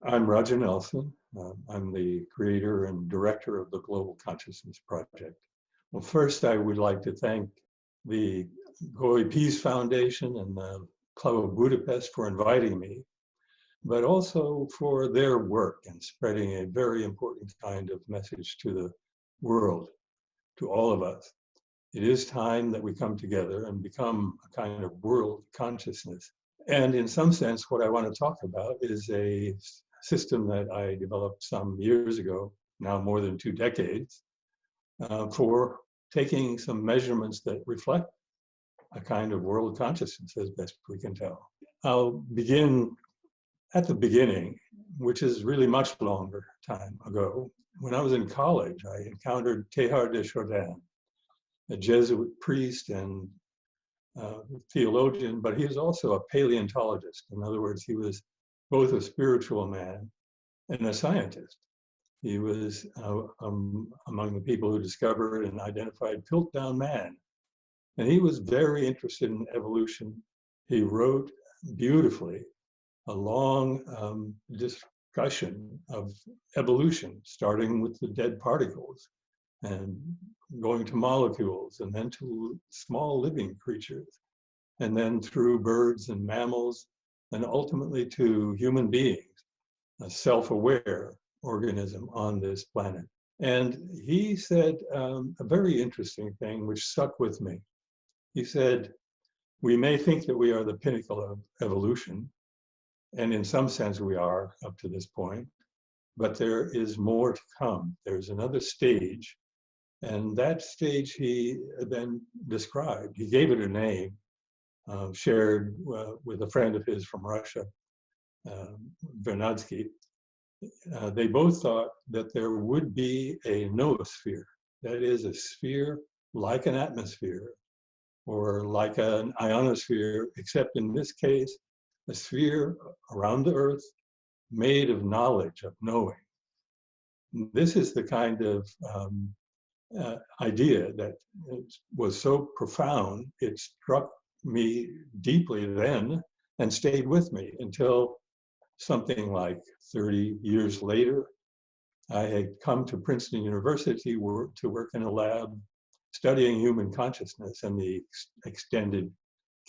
I'm Roger Nelson. I'm the creator and director of the Global Consciousness Project. Well, first, I would like to thank the Goy Peace Foundation and the Club of Budapest for inviting me, but also for their work in spreading a very important kind of message to the world, to all of us. It is time that we come together and become a kind of world consciousness. And in some sense, what I want to talk about is a system that I developed some years ago, now more than 2 decades, for taking some measurements that reflect a kind of world consciousness as best we can tell. I'll begin at the beginning, which is really much longer time ago. When I was in college, I encountered Teilhard de Chardin, a Jesuit priest and theologian, but he was also a paleontologist. In other words, he was both a spiritual man and a scientist. He was among the people who discovered and identified Piltdown Man. And he was very interested in evolution. He wrote beautifully a long discussion of evolution, starting with the dead particles and going to molecules and then to small living creatures, and then through birds and mammals, and ultimately to human beings, a self-aware organism on this planet. And he said a very interesting thing which stuck with me. He said, we may think that we are the pinnacle of evolution, and in some sense we are up to this point, but there is more to come. There's another stage, and that stage he then described. He gave it a name, shared with a friend of his from Russia, Luedtke. They both thought that there would be a noosphere, that is a sphere like an atmosphere or like an ionosphere, except in this case, a sphere around the Earth made of knowledge, of knowing. This is the kind of idea that was so profound, it struck me deeply then and stayed with me until something like 30 years later. I had come to Princeton University to work in a lab studying human consciousness and the extended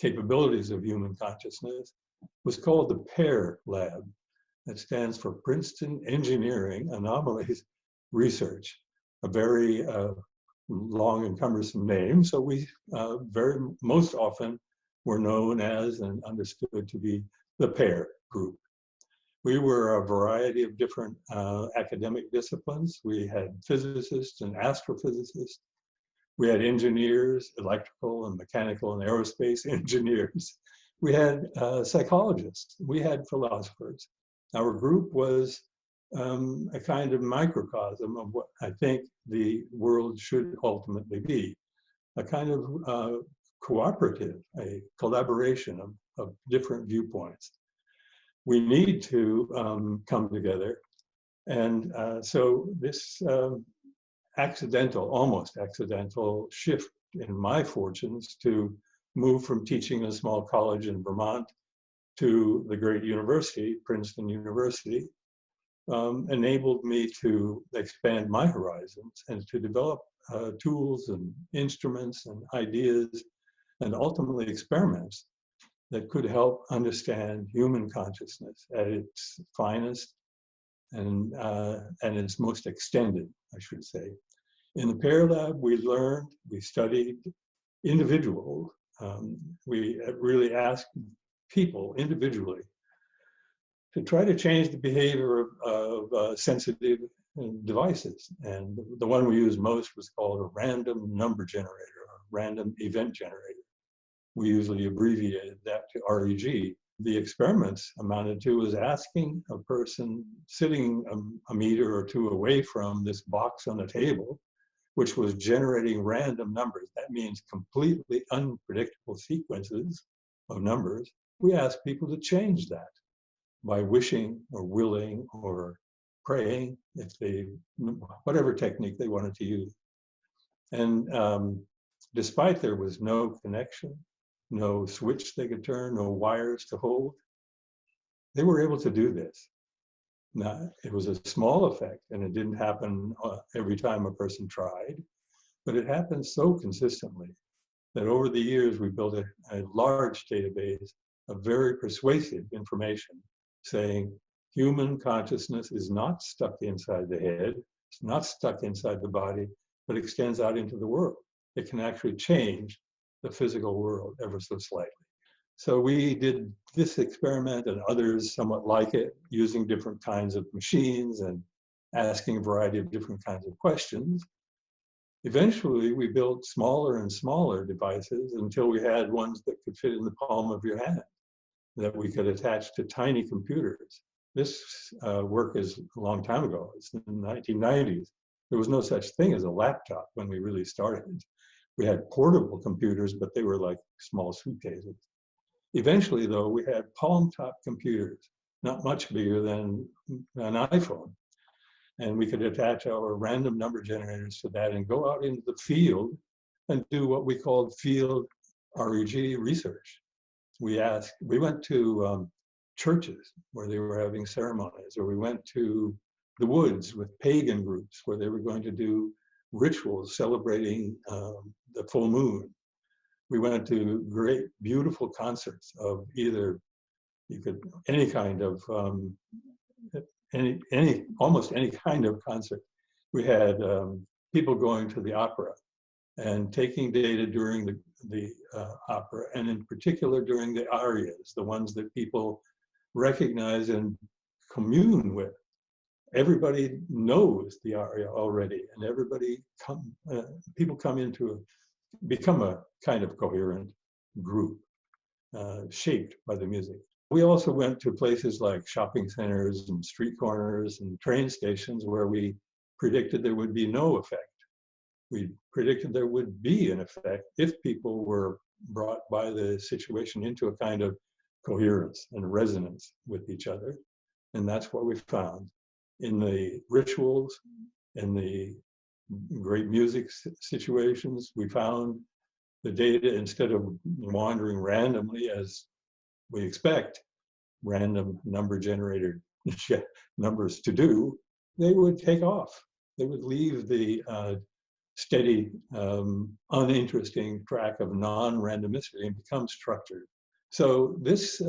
capabilities of human consciousness. It was called the PEAR lab. That stands for Princeton Engineering Anomalies Research, a very long and cumbersome name. So we most often were known as and understood to be the PEAR group. We were a variety of different academic disciplines. We had physicists and astrophysicists. We had engineers, electrical and mechanical and aerospace engineers. We had psychologists. We had philosophers. Our group was a kind of microcosm of what I think the world should ultimately be, a kind of cooperative, a collaboration of different viewpoints. We need to come together. And so this almost accidental shift in my fortunes to move from teaching in a small college in Vermont to the great university, Princeton University, enabled me to expand my horizons and to develop tools and instruments and ideas and ultimately experiments that could help understand human consciousness at its finest and its most extended, I should say. In the PEAR lab, we learned, we studied individuals. We really asked people individually to try to change the behavior of sensitive devices. And the one we used most was called a random number generator, a random event generator. We usually abbreviated that to REG. The experiments amounted to was asking a person sitting a meter or two away from this box on the table, which was generating random numbers. That means completely unpredictable sequences of numbers. We asked people to change that by wishing or willing or praying, if they, whatever technique they wanted to use. And despite there was no connection, no switch they could turn, no wires to hold, they were able to do this. Now, it was a small effect, and it didn't happen every time a person tried, but it happened so consistently that over the years we built a large database of very persuasive information saying human consciousness is not stuck inside the head, it's not stuck inside the body, but extends out into the world. It can actually change the physical world ever so slightly. So we did this experiment and others somewhat like it, using different kinds of machines and asking a variety of different kinds of questions. Eventually, we built smaller and smaller devices until we had ones that could fit in the palm of your hand, that we could attach to tiny computers. This work is a long time ago. It's in the 1990s. There was no such thing as a laptop when we really started. We had portable computers, but they were like small suitcases. Eventually, though, we had palm-top computers, not much bigger than an iPhone. And we could attach our random number generators to that and go out into the field and do what we called field REG research. We went to churches where they were having ceremonies, or we went to the woods with pagan groups where they were going to do rituals celebrating the full moon. We went to great, beautiful concerts of either, any kind of, almost any kind of concert. We had people going to the opera and taking data during the opera, and in particular during the arias, the ones that people recognize and commune with. Everybody knows the aria already, and people come into become a kind of coherent group shaped by the music. We also went to places like shopping centers and street corners and train stations where we predicted there would be no effect. We predicted there would be an effect if people were brought by the situation into a kind of coherence and resonance with each other. And that's what we found. In the rituals, in the great music situations, we found the data, instead of wandering randomly as we expect random number generator numbers to do, they would take off. They would leave the steady, uninteresting track of non-randomicity and become structured. So this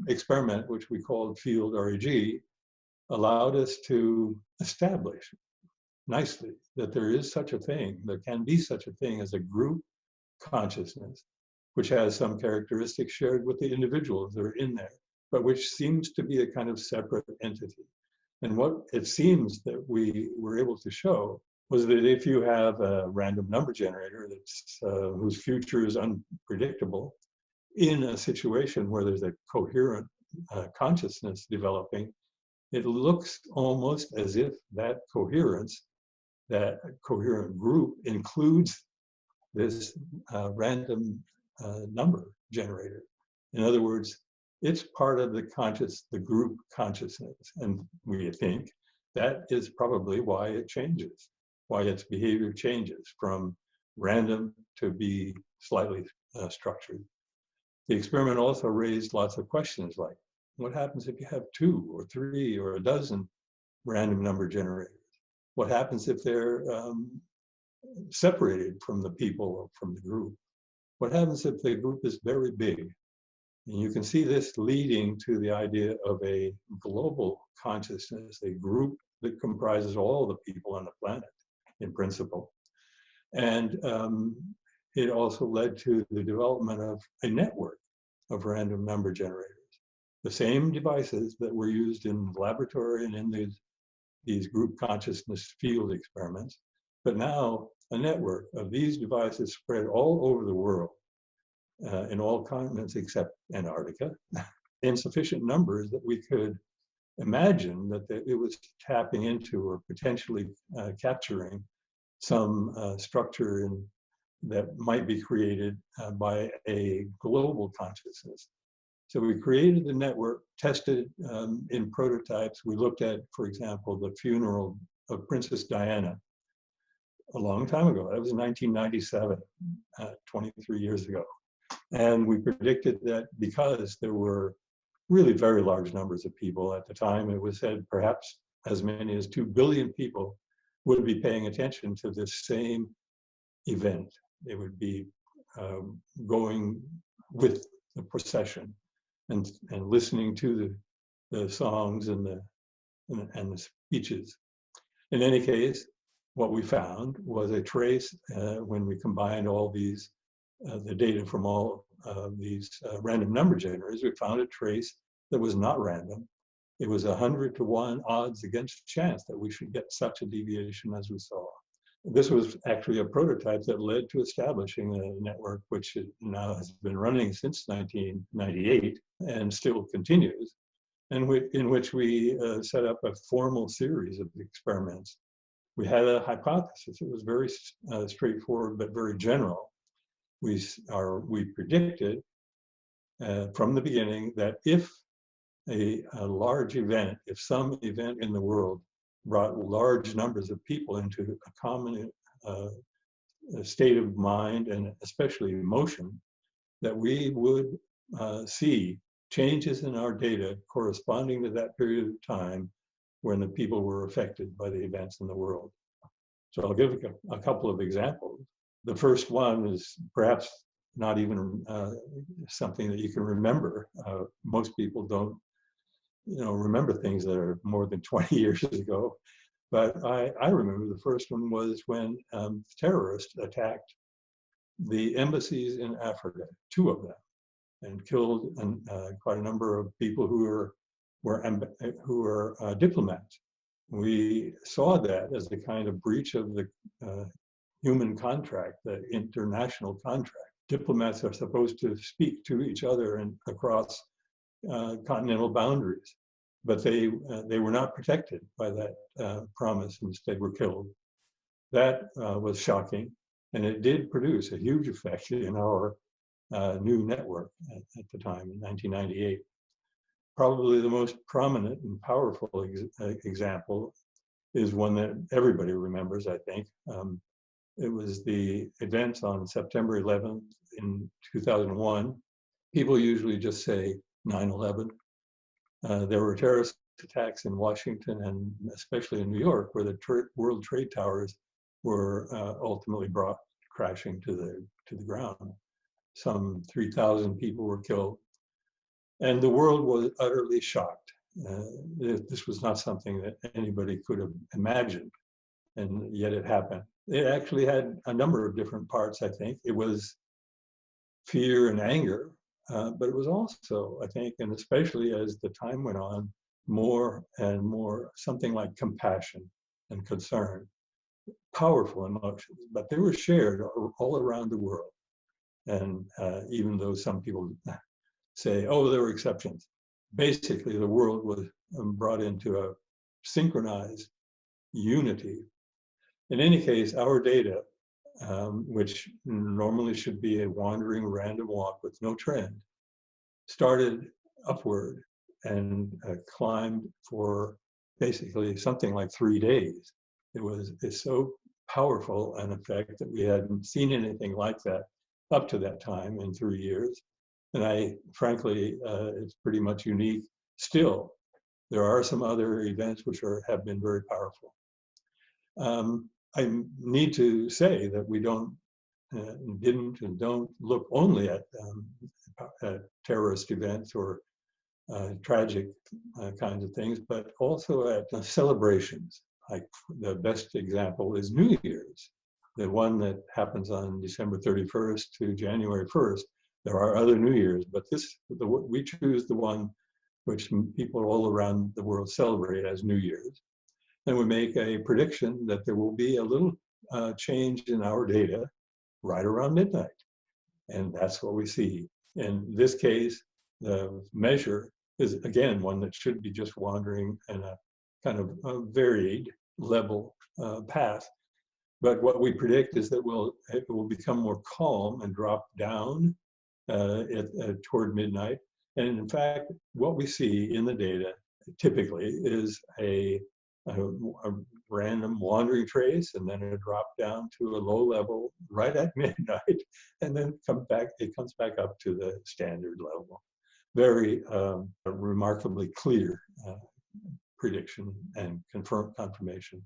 experiment, which we called Field REG, allowed us to establish nicely that there is such a thing, there can be such a thing as a group consciousness, which has some characteristics shared with the individuals that are in there, but which seems to be a kind of separate entity. And what it seems that we were able to show was that if you have a random number generator that's whose future is unpredictable, in a situation where there's a coherent consciousness developing, it looks almost as if that coherence, that coherent group, includes this random number generator. In other words, it's part of the group consciousness. And we think that is probably why it changes, why its behavior changes from random to be slightly structured. The experiment also raised lots of questions like, what happens if you have 2 or 3 or a dozen random number generators? What happens if they're separated from the people or from the group? What happens if the group is very big? And you can see this leading to the idea of a global consciousness, a group that comprises all the people on the planet, in principle. And it also led to the development of a network of random number generators. The same devices that were used in the laboratory and in these group consciousness field experiments, but now a network of these devices spread all over the world, in all continents except Antarctica, in sufficient numbers that we could imagine that it was tapping into or potentially capturing some structure that might be created by a global consciousness. So we created the network, tested in prototypes. We looked at, for example, the funeral of Princess Diana a long time ago. That was 1997, 23 years ago. And we predicted that because there were really very large numbers of people. At the time, it was said perhaps as many as 2 billion people would be paying attention to this same event. They would be going with the procession and listening to the songs and the speeches. In any case, what we found was a trace when we combined all these, the data from all these random number generators, we found a trace that was not random. It was 100 to 1 odds against chance that we should get such a deviation as we saw. This was actually a prototype that led to establishing a network which now has been running since 1998 and still continues, and in which we set up a formal series of experiments. We had a hypothesis. It was very straightforward but very general. We predicted from the beginning that if a large event, if some event in the world brought large numbers of people into a common state of mind and especially emotion, that we would see changes in our data corresponding to that period of time when the people were affected by the events in the world. So I'll give a couple of examples. The first one is perhaps not even something that you can remember. Most people don't, remember things that are more than 20 years ago. But I remember the first one was when terrorists attacked the embassies in Africa, 2 of them, and killed quite a number of people who were diplomats. We saw that as the kind of breach of the human contract, the international contract. Diplomats are supposed to speak to each other and across continental boundaries, but they were not protected by that promise. Instead, were killed. That was shocking, and it did produce a huge effect in our new network at the time in 1998. Probably the most prominent and powerful example is one that everybody remembers, I think. It was the events on September 11th in 2001. People usually just say 9/11. There were terrorist attacks in Washington and especially in New York, where the World Trade Towers were ultimately brought crashing to the ground. Some 3,000 people were killed. And the world was utterly shocked. This was not something that anybody could have imagined, and yet it happened. It actually had a number of different parts, I think. It was fear and anger, but it was also, I think, and especially as the time went on, more and more something like compassion and concern. Powerful emotions, but they were shared all around the world. And even though some people say, oh, there were exceptions, basically the world was brought into a synchronized unity. In any case, our data, which normally should be a wandering random walk with no trend, started upward and climbed for basically something like 3 days. It's so powerful an effect that we hadn't seen anything like that up to that time in 3 years. And frankly, it's pretty much unique still. There are some other events which have been very powerful. I need to say that we didn't and don't look only at terrorist events or tragic kinds of things, but also at celebrations. Like the best example is New Year's, the one that happens on December 31st to January 1st. There are other New Year's, but we choose the one which people all around the world celebrate as New Year's. And we make a prediction that there will be a little change in our data right around midnight. And that's what we see. In this case, the measure is, again, one that should be just wandering in a kind of a varied level path. But what we predict is that it will become more calm and drop down toward midnight. And in fact, what we see in the data typically is a random wandering trace, and then a drop down to a low level right at midnight, and then it comes back up to the standard level. very remarkably clear prediction and confirmation.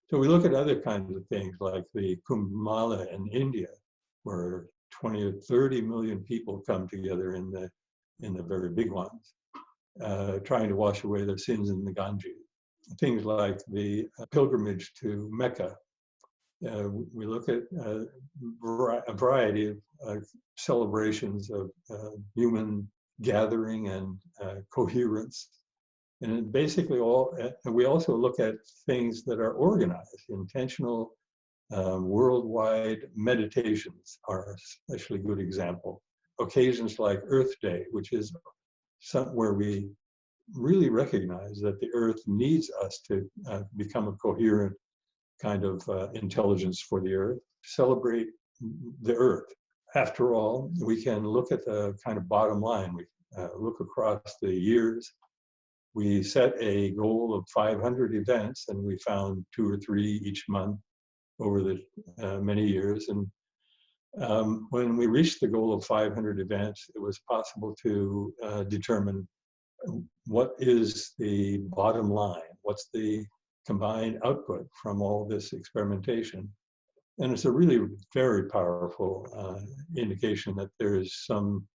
So we look at other kinds of things like the Kumbh Mela in India, where 20 or 30 million people come together in the very big ones, trying to wash away their sins in the Ganges. Things like the pilgrimage to Mecca. We look at a variety of celebrations of human gathering and coherence. And basically and we also look at things that are organized. Intentional worldwide meditations are especially good example. Occasions like Earth Day, which is where we really recognize that the Earth needs us to become a coherent kind of intelligence for the Earth, celebrate the Earth. After all, we can look at the kind of bottom line. We look across the years. We set a goal of 500 events, and we found 2 or 3 each month over the many years. And when we reached the goal of 500 events, it was possible to determine what is the bottom line, what's the combined output from all this experimentation. And it's a really very powerful indication that there is some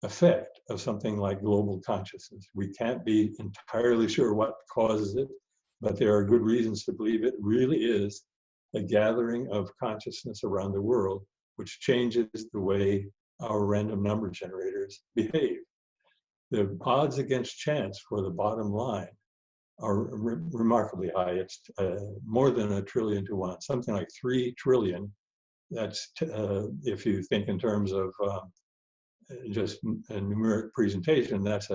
effect of something like global consciousness. We can't be entirely sure what causes it, but there are good reasons to believe it really is a gathering of consciousness around the world, which changes the way our random number generators behave. The odds against chance for the bottom line are remarkably high. It's more than 1 trillion to 1, something like 3 trillion. That's, if you think in terms of just a numeric presentation, that's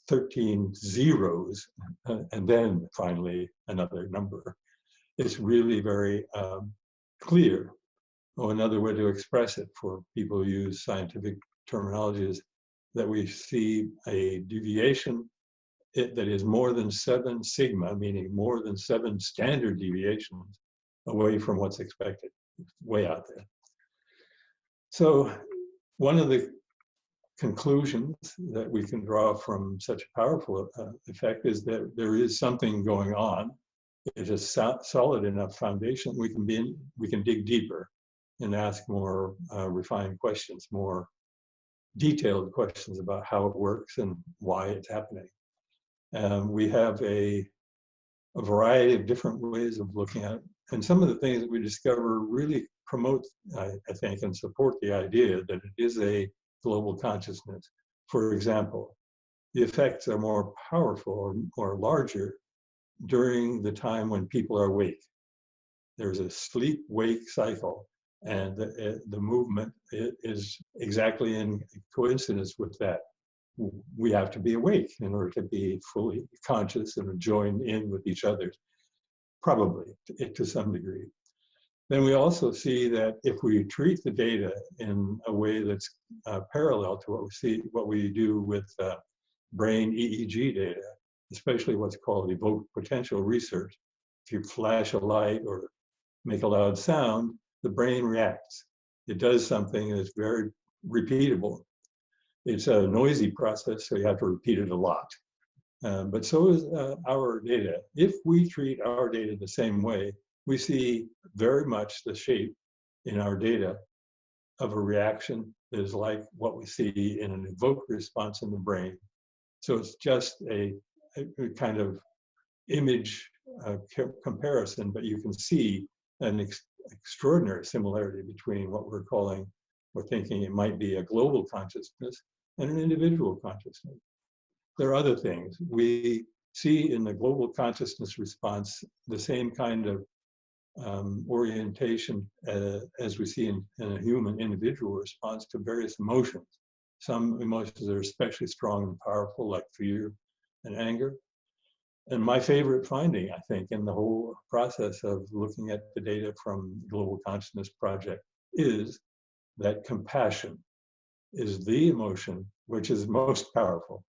13 zeros, and then finally another number. It's really very clear. Or another way to express it for people who use scientific terminology is that we see a deviation that is more than 7 sigma, meaning more than 7 standard deviations away from what's expected, way out there. So one of the conclusions that we can draw from such a powerful effect is that there is something going on. It's a solid enough foundation. We can dig deeper and ask more refined questions, more detailed questions about how it works and why it's happening. We have a variety of different ways of looking at it. And some of the things that we discover really promote, I think, and support the idea that it is a global consciousness. For example, the effects are more powerful or larger during the time when people are awake. There's a sleep-wake cycle, and the movement is exactly in coincidence with that. We have to be awake in order to be fully conscious and join in with each other, probably to some degree. Then we also see that if we treat the data in a way that's parallel to what we do with brain EEG data, especially what's called evoked potential research. If you flash a light or make a loud sound, the brain reacts. It does something that's very repeatable. It's a noisy process, so you have to repeat it a lot. But so is our data. If we treat our data the same way, we see very much the shape in our data of a reaction that is like what we see in an evoked response in the brain. So it's just a kind of image comparison, but you can see an extraordinary similarity between what we're thinking it might be a global consciousness and an individual consciousness. There are other things. We see in the global consciousness response the same kind of orientation as we see in a human individual response to various emotions. Some emotions are especially strong and powerful, like fear and anger. And my favorite finding, I think, in the whole process of looking at the data from the Global Consciousness Project is that compassion is the emotion which is most powerful.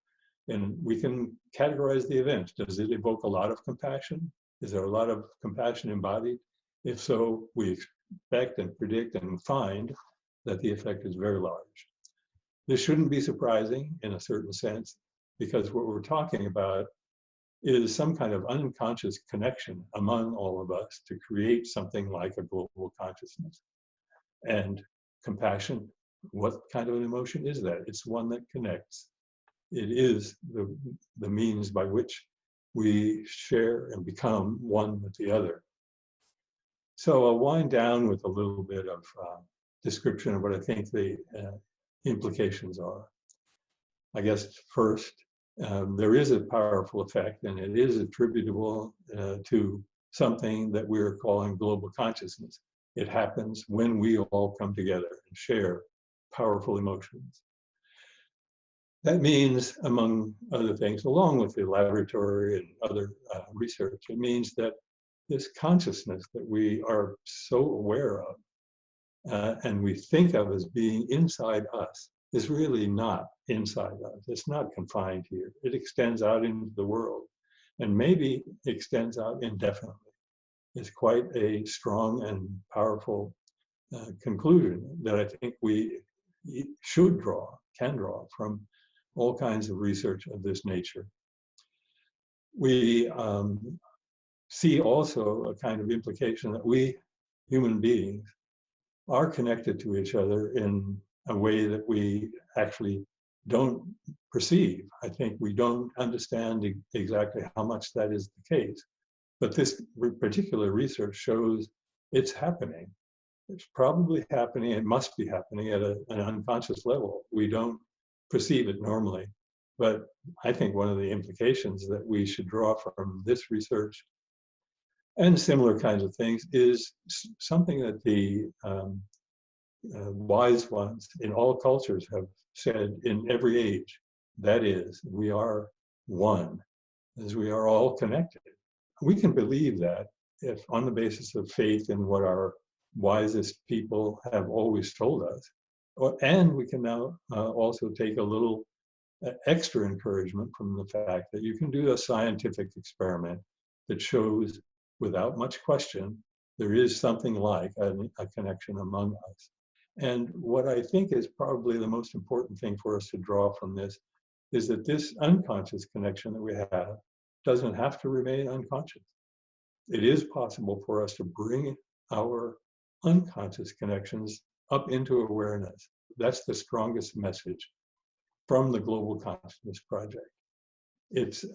And we can categorize the event. Does it evoke a lot of compassion? Is there a lot of compassion embodied? If so, we expect and predict and find that the effect is very large. This shouldn't be surprising in a certain sense, because what we're talking about is some kind of unconscious connection among all of us to create something like a global consciousness. And compassion, what kind of an emotion is that? It's one that connects. It is the means by which we share and become one with the other. So I'll wind down with a little bit of description of what I think the implications are. I guess first, there is a powerful effect, and it is attributable to something that we're calling global consciousness. It happens when we all come together and share powerful emotions. That means, among other things, along with the laboratory and other research, it means that this consciousness that we are so aware of and we think of as being inside us is really not inside us. It's not confined here. It extends out into the world, and maybe extends out indefinitely. It's quite a strong and powerful conclusion that I think we should can draw from all kinds of research of this nature. We see also a kind of implication that we, human beings, are connected to each other in a way that we actually don't perceive. I think we don't understand exactly how much that is the case. But this particular research shows it's happening. It's probably happening, it must be happening at an unconscious level. We don't perceive it normally. But I think one of the implications that we should draw from this research and similar kinds of things is something that the wise ones in all cultures have said in every age. That is, we are one, as we are all connected. We can believe that if on the basis of faith in what our wisest people have always told us. And we can now also take a little extra encouragement from the fact that you can do a scientific experiment that shows without much question there is something like a connection among us. And what I think is probably the most important thing for us to draw from this is that this unconscious connection that we have doesn't have to remain unconscious. It is possible for us to bring our unconscious connections up into awareness. That's the strongest message from the Global Consciousness Project. It's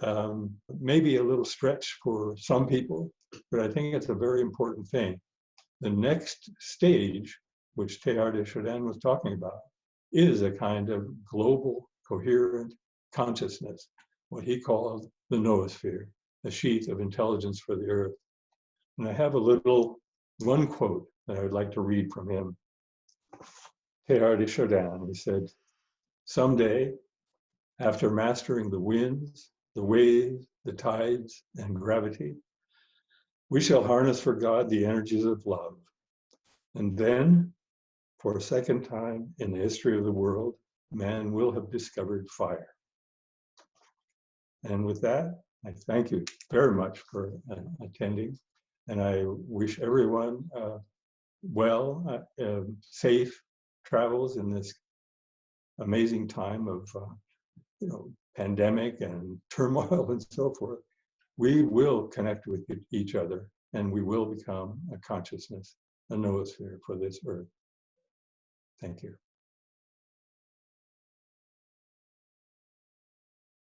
maybe a little stretch for some people, but I think it's a very important thing. The next stage, which Teilhard de Chardin was talking about, is a kind of global, coherent consciousness, what he called the noosphere, a sheath of intelligence for the earth. And I have one quote that I would like to read from him. Teilhard de Chardin, he said, "Someday, after mastering the winds, the waves, the tides, and gravity, we shall harness for God the energies of love. And then, for a second time in the history of the world, man will have discovered fire." And with that, I thank you very much for attending. And I wish everyone safe travels in this amazing time of pandemic and turmoil and so forth. We will connect with each other, and we will become a consciousness, a noosphere for this earth. Thank you.